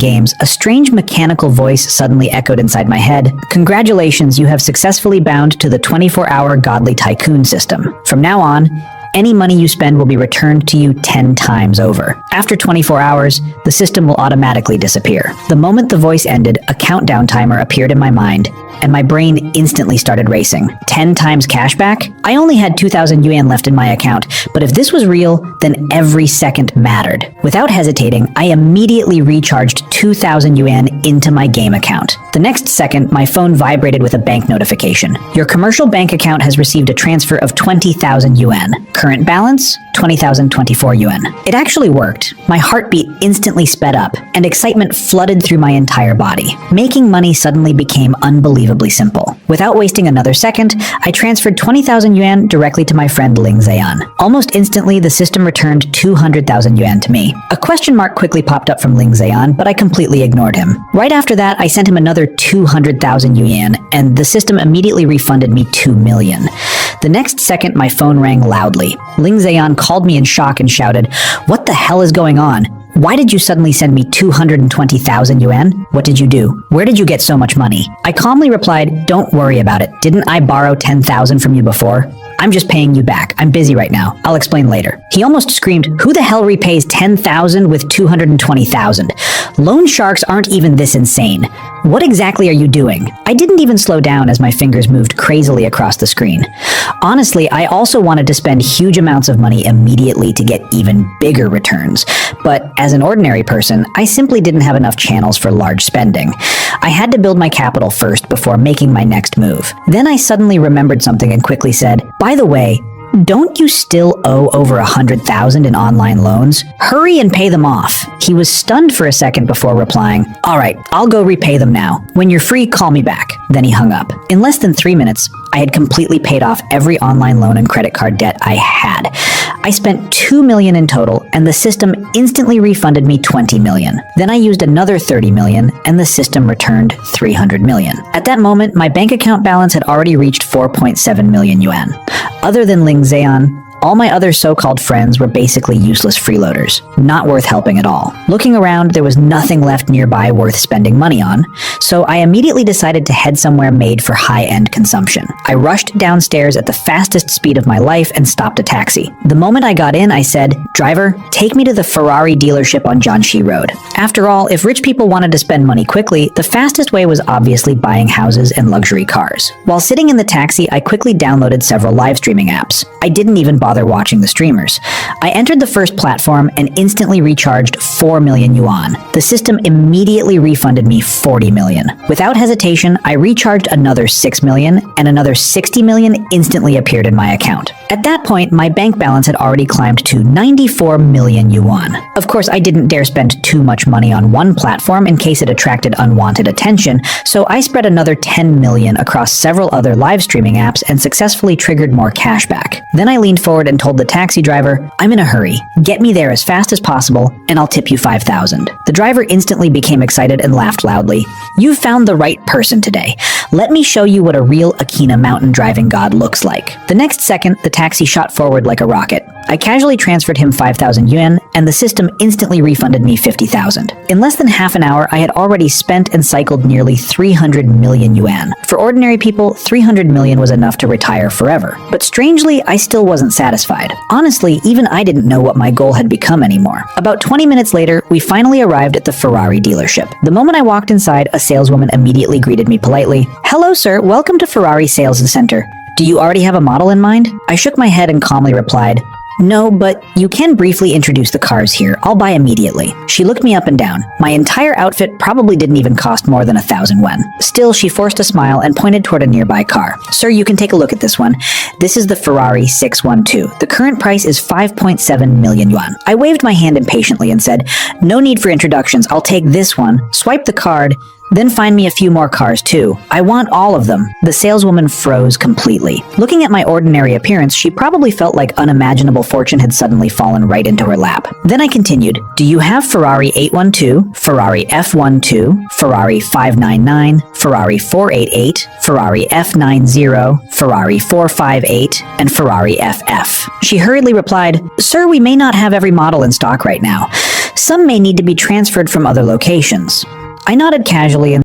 games, a strange mechanical voice suddenly echoed inside my head. Congratulations, you have successfully bound to the 24-hour Godly Tycoon system. From now on, any money you spend will be returned to you 10 times over. After 24 hours, the system will automatically disappear. The moment the voice ended, a countdown timer appeared in my mind, and my brain instantly started racing. 10 times cashback? I only had 2,000 yuan left in my account, but if this was real, then every second mattered. Without hesitating, I immediately recharged 2,000 yuan into my game account. The next second, my phone vibrated with a bank notification. Your commercial bank account has received a transfer of 20,000 yuan. Current balance, 20,024 yuan. It actually worked. My heartbeat instantly sped up, and excitement flooded through my entire body. Making money suddenly became unbelievably simple. Without wasting another second, I transferred 20,000 yuan directly to my friend Ling Zayan. Almost instantly, the system returned 200,000 yuan to me. A question mark quickly popped up from Ling Zayan, but I completely ignored him. Right after that, I sent him another 200,000 yuan, and the system immediately refunded me 2 million. The next second, my phone rang loudly. Ling Zayan called me in shock and shouted, "What the hell is going on? Why did you suddenly send me 220,000 yuan? What did you do? Where did you get so much money?" I calmly replied, "Don't worry about it. Didn't I borrow 10,000 from you before? I'm just paying you back. I'm busy right now. I'll explain later." He almost screamed, "Who the hell repays 10,000 with 220,000? Loan sharks aren't even this insane. What exactly are you doing?" I didn't even slow down as my fingers moved crazily across the screen. Honestly, I also wanted to spend huge amounts of money immediately to get even bigger returns. But as an ordinary person, I simply didn't have enough channels for large spending. I had to build my capital first before making my next move. Then I suddenly remembered something and quickly said, "By the way, don't you still owe over 100,000 in online loans? Hurry and pay them off." He was stunned for a second before replying, "All right, I'll go repay them now. When you're free, call me back." Then he hung up. In less than 3 minutes, I had completely paid off every online loan and credit card debt I had. I spent 2 million in total, and the system instantly refunded me 20 million. Then I used another 30 million, and the system returned 300 million. At that moment, my bank account balance had already reached 4.7 million yuan. Other than Ling Zayan, all my other so-called friends were basically useless freeloaders, not worth helping at all. Looking around, there was nothing left nearby worth spending money on, so I immediately decided to head somewhere made for high-end consumption. I rushed downstairs at the fastest speed of my life and stopped a taxi. The moment I got in, I said, "Driver, take me to the Ferrari dealership on Jianxi Road." After all, if rich people wanted to spend money quickly, the fastest way was obviously buying houses and luxury cars. While sitting in the taxi, I quickly downloaded several live streaming apps. I didn't even bother watching the streamers. I entered the first platform and instantly recharged 4 million yuan. The system immediately refunded me 40 million. Without hesitation, I recharged another 6 million, and another 60 million instantly appeared in my account. At that point, my bank balance had already climbed to 94 million yuan. Of course, I didn't dare spend too much money on one platform in case it attracted unwanted attention, so I spread another 10 million across several other live streaming apps and successfully triggered more cashback. Then I leaned forward and told the taxi driver, "I'm in a hurry. Get me there as fast as possible, and I'll tip you 5,000. The driver instantly became excited and laughed loudly. "You've found the right person today. Let me show you what a real Akina mountain driving god looks like." The next second, the taxi shot forward like a rocket. I casually transferred him 5,000 yuan, and the system instantly refunded me 50,000. In less than half an hour, I had already spent and cycled nearly 300 million yuan. For ordinary people, 300 million was enough to retire forever. But strangely, I still wasn't satisfied. Honestly, even I didn't know what my goal had become anymore. About 20 minutes later, we finally arrived at the Ferrari dealership. The moment I walked inside, a saleswoman immediately greeted me politely. "Hello, sir. Welcome to Ferrari Sales Center. Do you already have a model in mind?" I shook my head and calmly replied, "No, but you can briefly introduce the cars here. I'll buy immediately." She looked me up and down. My entire outfit probably didn't even cost more than 1,000 yuan. Still, she forced a smile and pointed toward a nearby car. "Sir, you can take a look at this one. This is the Ferrari 612. The current price is 5.7 million yuan. I waved my hand impatiently and said, "No need for introductions. I'll take this one." Swipe the card, then find me a few more cars too. I want all of them. The saleswoman froze completely. Looking at my ordinary appearance, she probably felt like unimaginable fortune had suddenly fallen right into her lap. Then I continued, "Do you have Ferrari 812, Ferrari F12, Ferrari 599, Ferrari 488, Ferrari F90, Ferrari 458, and Ferrari FF?" She hurriedly replied, "Sir, we may not have every model in stock right now. Some may need to be transferred from other locations. I nodded casually and